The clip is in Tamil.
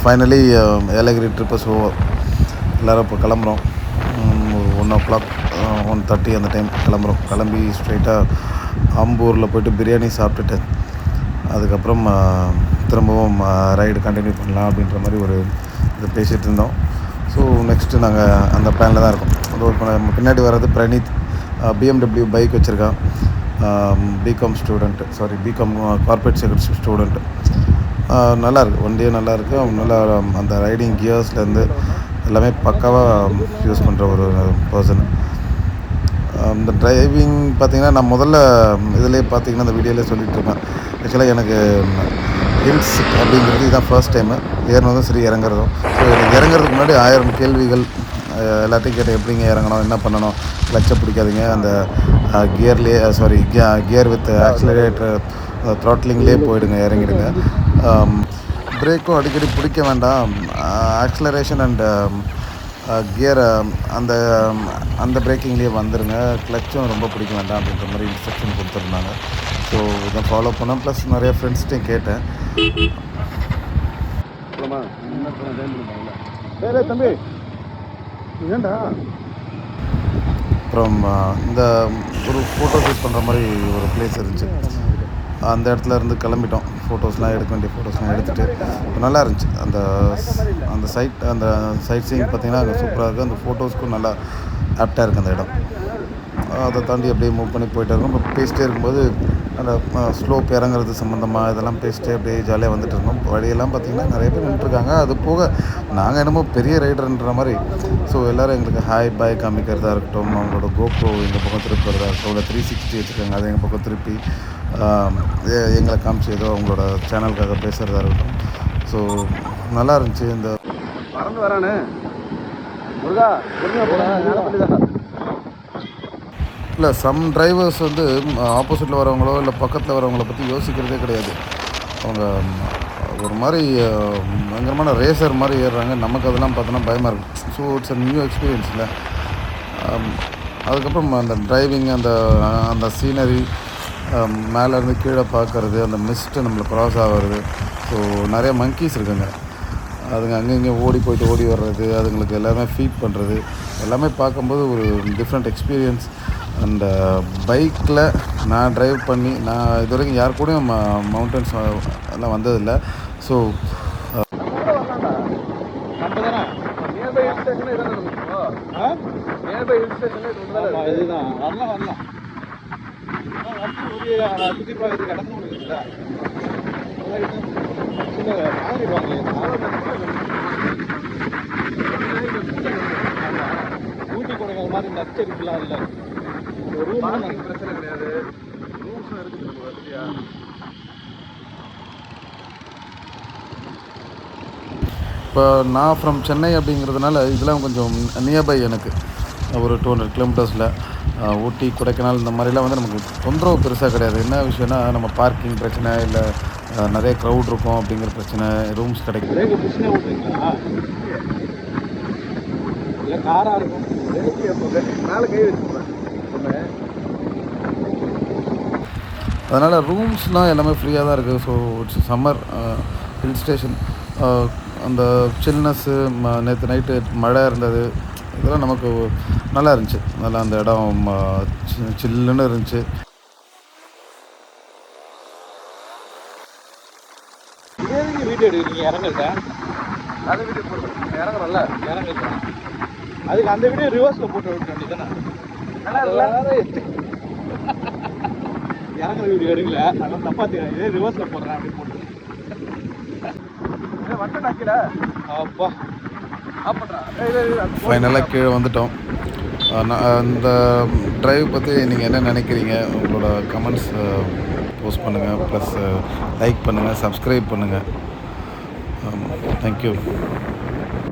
Finally Yelagiri trip is over. எல்லோரும் இப்போ கிளம்புறோம். ஒரு 1:00 1:30 அந்த டைம் கிளம்புறோம். கிளம்பி ஸ்ட்ரைட்டாக ஆம்பூரில் போய்ட்டு பிரியாணி சாப்பிட்டுட்டு அதுக்கப்புறம் திரும்பவும் ரைடு கண்டினியூ பண்ணலாம் அப்படின்ற மாதிரி ஒரு இது பேசிகிட்டு இருந்தோம். ஸோ நெக்ஸ்ட்டு நாங்கள் அந்த பிளானில் தான் இருக்கோம். இப்போ நம்ம பின்னாடி வர்றது பிரணீத், BMW பைக் வச்சுருக்கான். BCom corporate secretary student. நல்லாயிருக்கு, வண்டியே நல்லாயிருக்கு. அவங்க நல்லா அந்த ரைடிங் கியர்ஸ்லேருந்து எல்லாமே பக்காவாக யூஸ் பண்ணுற ஒரு பர்சன். இந்த டிரைவிங் பார்த்திங்கன்னா நான் முதல்ல இதிலே பார்த்திங்கன்னா அந்த வீடியோவிலே சொல்லிகிட்ருப்பேன். ஆக்சுவலாக எனக்கு ஹில்ஸ் அப்படிங்கிறது இதுதான் ஃபர்ஸ்ட் டைமு ஏறினதும் சரி இறங்குறதும். ஸோ எனக்கு இறங்குறதுக்கு முன்னாடி 1000 கேள்விகள் எல்லாத்தையும் கேட்டேன். எப்படிங்க இறங்கணும், என்ன பண்ணணும், கிளச்சை பிடிக்காதீங்க, அந்த கியர் வித் ஆக்சிலரேட்டர் த்ராட்லிங்லேயே போயிடுங்க, இறங்கிடுங்க. பிரேக்கும் அடிக்கடி பிடிக்க வேண்டாம், ஆக்சிலரேஷன் அண்ட் கியரை அந்த அந்த பிரேக்கிங்லேயே வந்துடுங்க, கிளச்சும் ரொம்ப பிடிக்க வேண்டாம் அப்படின்ற மாதிரி இன்ஸ்ட்ரக்ஷன் கொடுத்துருந்தாங்க. ஸோ இதை ஃபாலோ பண்ணேன். ப்ளஸ் நிறைய ஃப்ரெண்ட்ஸ்கிட்டையும் கேட்டேன். தம்பி ஏண்டா அப்புறம் இந்த ஒரு ஃபோட்டோ ஷூட் பண்ணுற மாதிரி ஒரு பிளேஸ் இருந்துச்சு. அந்த இடத்துல இருந்து கிளம்பிட்டோம். ஃபோட்டோஸ்லாம் எடுக்க வேண்டிய ஃபோட்டோஸ்லாம் எடுத்துகிட்டு நல்லா இருந்துச்சு. அந்த அந்த சைட் சீயிங் பார்த்திங்கன்னா அங்கே சூப்பராக இருக்குது. அந்த ஃபோட்டோஸ்க்கும் நல்லா ஆப்டாக இருக்குது அந்த இடம். அதை தாண்டி அப்படியே மூவ் பண்ணி போயிட்டே இருக்கோம். இப்போ பேசிட்டே இருக்கும்போது அந்த ஸ்லோப் இறங்குறது சம்மந்தமாக இதெல்லாம் பேசிட்டே அப்படியே ஜாலியாக வந்துட்டு இருந்தோம். வழியெல்லாம் பார்த்திங்கன்னா நிறைய பேர் நின்றுருக்காங்க. அது போக நாங்கள் என்னமோ பெரிய ரைடர்ன்ற மாதிரி. ஸோ எல்லோரும் எங்களுக்கு ஹாய் பாய் காமிக்கிறதா இருக்கட்டும், அவங்களோட கோப்ரோ எங்கள் பக்கம் திருப்புறதா இருக்கட்டும், இல்லை 360 வச்சுருக்காங்க அதை எங்கள் பக்கம் திருப்பி எங்களை காமிச்சு ஏதோ அவங்களோட சேனலுக்காக பேசுகிறதா இருக்கட்டும். ஸோ நல்லா இருந்துச்சு. இந்த பறந்து வரானே முருகா இல்லை, சம் டிரைவர்ஸ் வந்து ஆப்போசிட்டில் வரவங்களோ இல்லை பக்கத்தில் வரவங்கள பற்றி யோசிக்கிறதே கிடையாது. அவங்க ஒரு மாதிரி பயங்கரமான ரேசர் மாதிரி ஏறுறாங்க. நமக்கு அதெல்லாம் பார்த்தோன்னா பயமாக இருக்கும். So it's a new experience இல்லை. அதுக்கப்புறம் அந்த டிரைவிங், அந்த அந்த சீனரி, மேலேருந்து கீழே பார்க்குறது, அந்த மிஸ்ட்டு நம்மளை க்ராஸ் ஆகிறது. ஸோ நிறைய மங்கீஸ் இருக்குங்க. அதுங்க அங்கங்கே ஓடி வர்றது, அதுங்களுக்கு எல்லாமே ஃபீட் பண்ணுறது எல்லாமே பார்க்கும்போது ஒரு டிஃப்ரெண்ட் எக்ஸ்பீரியன்ஸ். அந்த பைக்கில் நான் ட்ரைவ் பண்ணி நான் இது வரைக்கும் யார் கூடயும் மவுண்டன்ஸ் எல்லாம் வந்ததில்லை. ஸோ ஊட்டி கொடைக்கானல் மாதிரி நச்சரிக்கலாம் இல்லை, பிரச்சனை கிடையாது. இப்போ நான் ஃப்ரம் சென்னை அப்படிங்கிறதுனால இதெல்லாம் கொஞ்சம் நியர்பை எனக்கு. ஒரு 200 கிலோமீட்டர்ஸில் ஊட்டி கொடைக்கானல் இந்த மாதிரிலாம் வந்து நமக்கு தொந்தரவு பெருசாக கிடையாது. என்ன விஷயம்னா நம்ம பார்க்கிங் பிரச்சனை, இல்லை நிறைய க்ரௌட் இருக்கும் அப்படிங்கிற பிரச்சனை, ரூம்ஸ் கிடைக்கும். காராக இருக்கும் மேலே கை வச்சுருப்பேன். அதனால் ரூம்ஸ்லாம் எல்லாமே ஃப்ரீயாக தான் இருக்குது. So it's summer hill station. அந்த சில்னஸ்ஸு, நேற்று நைட்டு மழை இருந்தது, இதெல்லாம் நமக்கு நல்லா இருந்துச்சு. நல்லா அந்த இடம் சில்லுன்னு இருந்துச்சு. வீடியோ எடுக்கிறீங்க இறங்கல, அது வீடியோ போட்டு இறங்கணும்ல, இறங்க அதுக்கு அந்த வீடியோ ரிவர்ஸில் போட்டு விட்டு வேண்டியதானே. இறங்குற வீடியோ எடுக்கல, அதெல்லாம் தப்பாக இதே ரிவர்ஸில் போடுறேன் அப்படி போட்டு அப்பா ஃபைனலாக கீழே வந்துட்டோம். அந்த ட்ரைவ் பற்றி நீங்கள் என்ன நினைக்கிறீங்க? உங்களோட கமெண்ட்ஸ் போஸ்ட் பண்ணுங்கள். ப்ளஸ் லைக் பண்ணுங்கள், சப்ஸ்கிரைப் பண்ணுங்கள். தேங்க்யூ.